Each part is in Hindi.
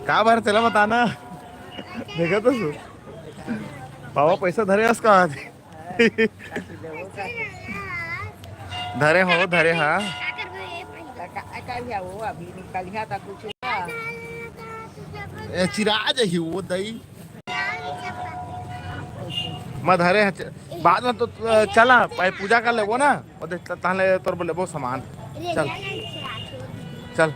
का बरं त्याला बताना देखतच हो. बाबा पैसा धरेस का धरे हो धरे हा चिराज ही वो दही मत धरे बाद में तो चला पूजा कर ले वो ना और ताले तोर बोले वो सामान चल चल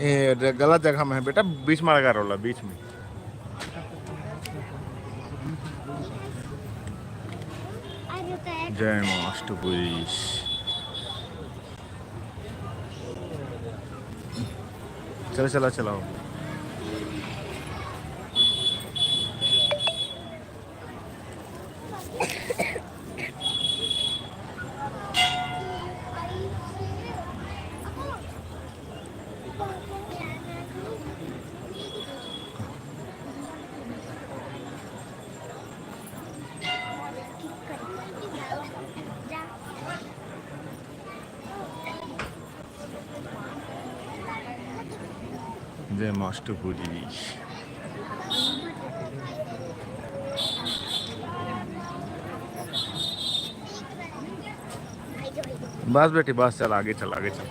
ये गलत जगह में है बेटा बीच में लगा रोला बीच में जय मास्टरपुरी चलो चला चलाओ जय मास्टरपुरी बस बेटी बस चल आगे चल आगे चल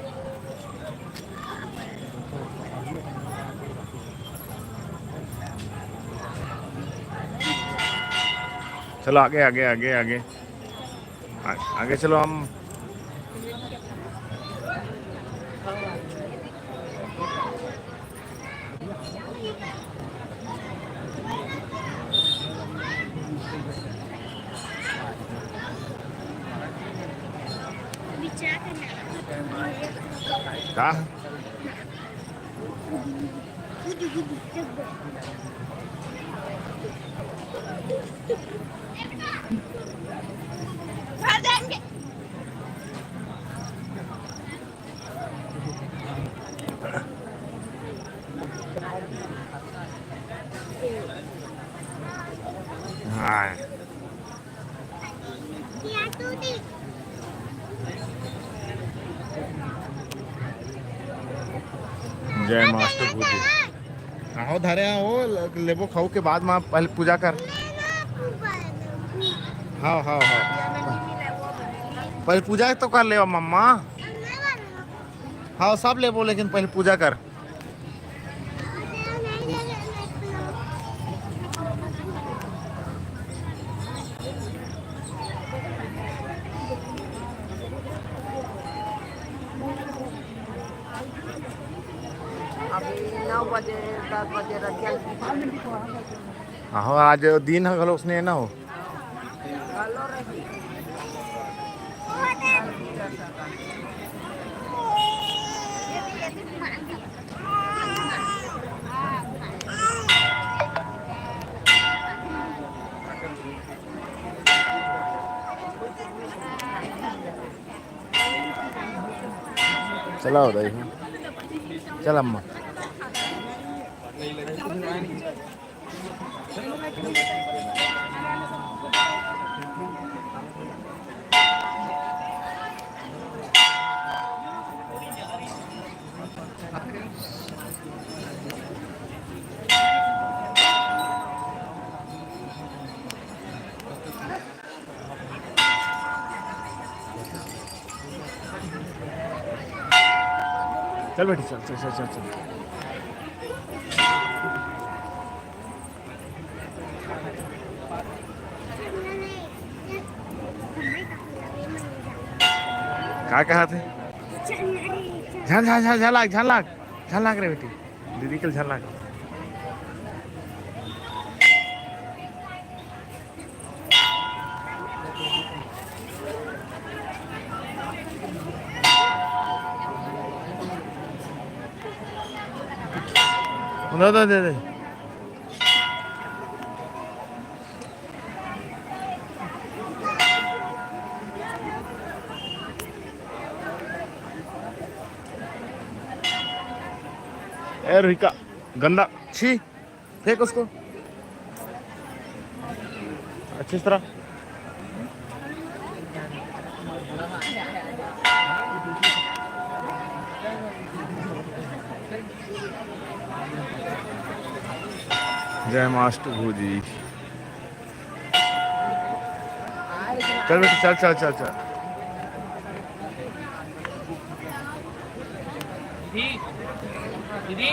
चलो आगे आगे आगे आगे आगे चलो हम का हाँ जय मास्टरपुरी आओ धरे हो लेबो खाओ के बाद में पहले पूजा कर हाँ हाँ हाँ पहले पूजा तो कर ले मम्मा हाँ सब लेबो लेकिन पहले पूजा कर अभी 9 बजे 10 बजे रखिया हाँ आज दिन है गलो उसने ना हो चला हो दही चल अम्मा चल बेटी चल चल चल चल चल क्या कहा थे झल झल झल झलाक झलाक झलाक रे बेटी दीदी कल झलाक दे दे दे ए रुहिका गंदा छी फेंक उसको अच्छी तरह। जय मास्टर भूजी चल बेटा चल चल चल चल। दीदी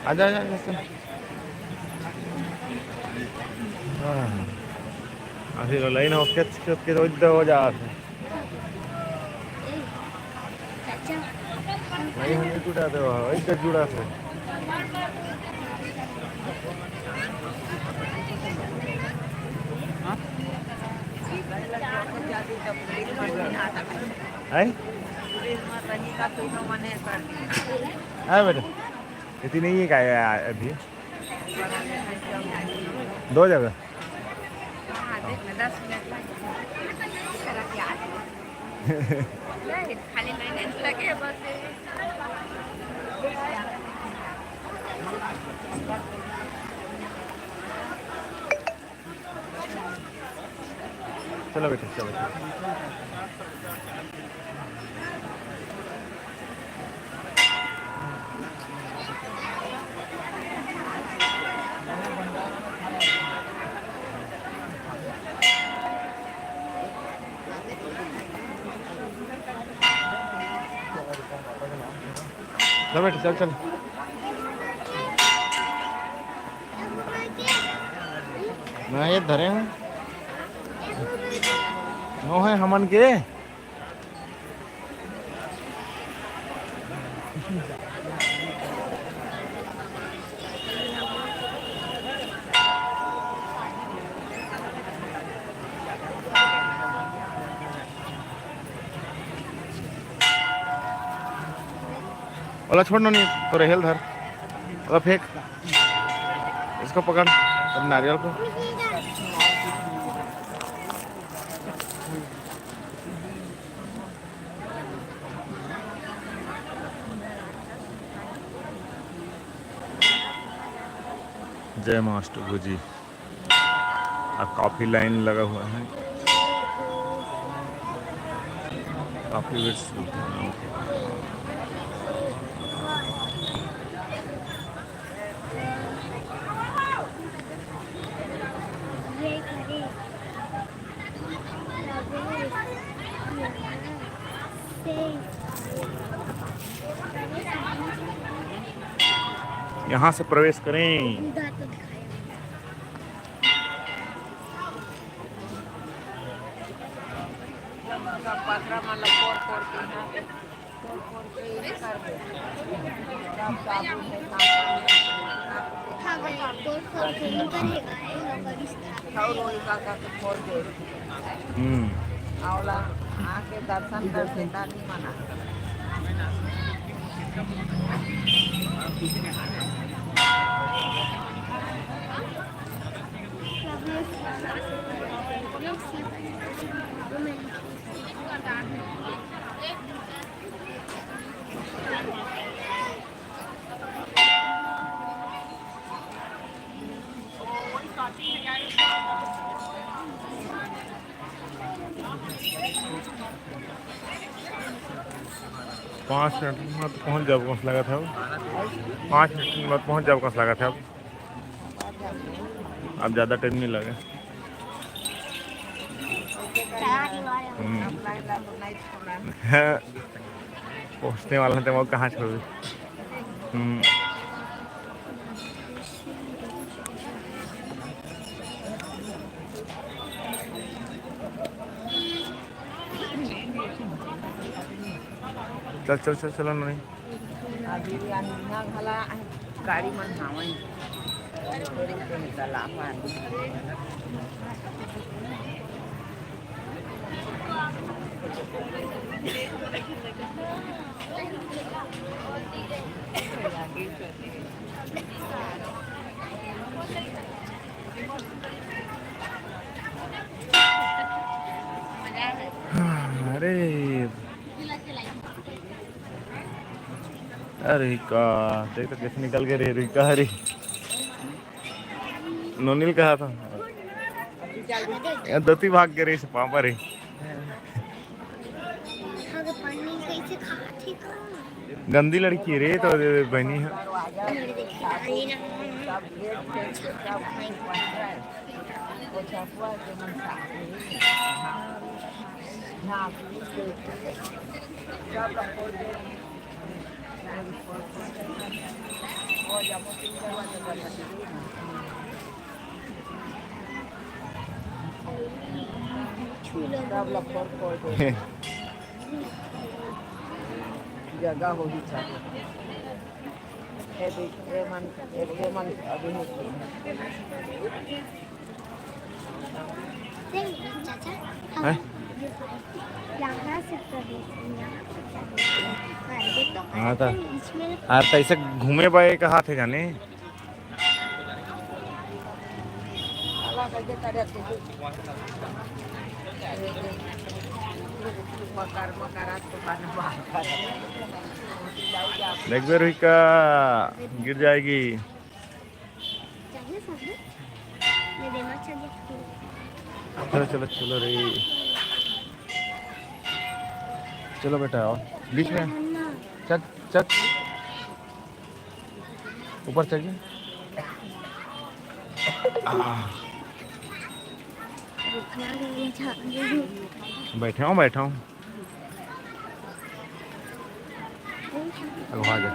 आजा आजा आजा अभी लाइन उसके उसके तो इधर हो जा नहीं हम जुड़ा दे इधर जुड़ा से है बेटा इतनी नहीं है क्या अभी 2 जगह खाली लाइन लगे बस चलो बेटा चलो चल बेटा चल चल ना ये धरे हैं नो है हमन के वाला छोड़ना नहीं तो रहेल धर वाला फेंक इसको पकड़ अब नारियल को जय मास्टर भूजी अब काफी लाइन लगा हुआ है काफी यहाँ से प्रवेश करें आके दर्शन करके दादी मना पाँच मिनट में पहुँच जाओ कौन लगा था 5 मिनट में पहुँच जाओ कौन लगा था अब ज़्यादा टाइम नहीं लगे पहुँचने वाला है तो वो कहाँ छोड़ हम्म, चल चल चल चलो नहीं अभी ना भला गाड़ी मन हावई थोड़ी तो निकल आ पानी अरे अरे का देख तो कैसे निकल के रे रिका हरी नोनील कहा था दती भाग के रे से पापा रे गंदी लड़की रे तो बहनी है जगह होगी मन अभी हैं? हाँ था यार कैसे घूमे बाए कहा थे जाने देख बे रुई का गिर जाएगी चलो चलो चलो रे चलो बेटा आओ बीच में चल चल ऊपर चलिए बैठा हूँ आ जा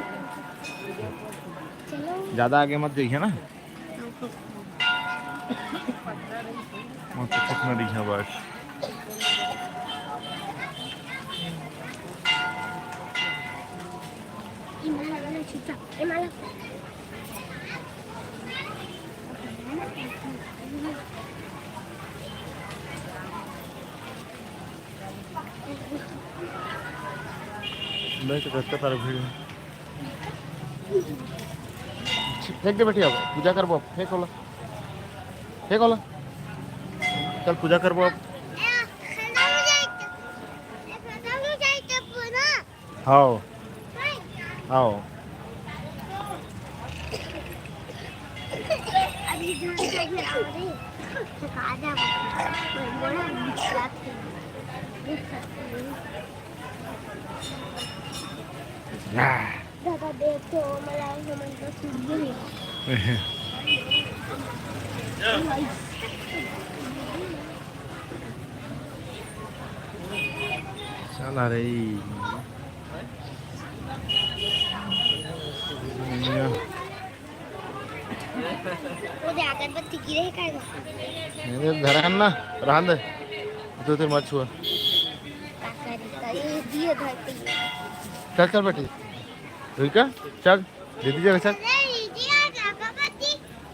ज़्यादा आगे मत देखिए ना मत कुछ ना दिखा बस मैं तो करता तारा भीड़ फेंक दे बेटी अब पूजा करबो फेंक होला चल पूजा करबो अब हाँ हाँ दादा देखो मला म्हणतो सुद्धा चला रे अगरबत्ती गिरे काय घरा ना राहन दे तू ते मत छुआ चल चल बेटी रुका चल दीदी जगह चल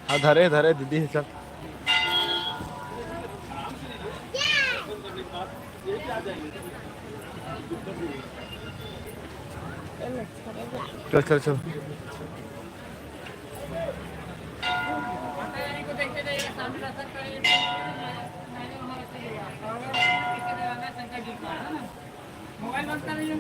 हाँ धरे धरे दीदी है चल चल चल चल मोबाइल बंद कर रही है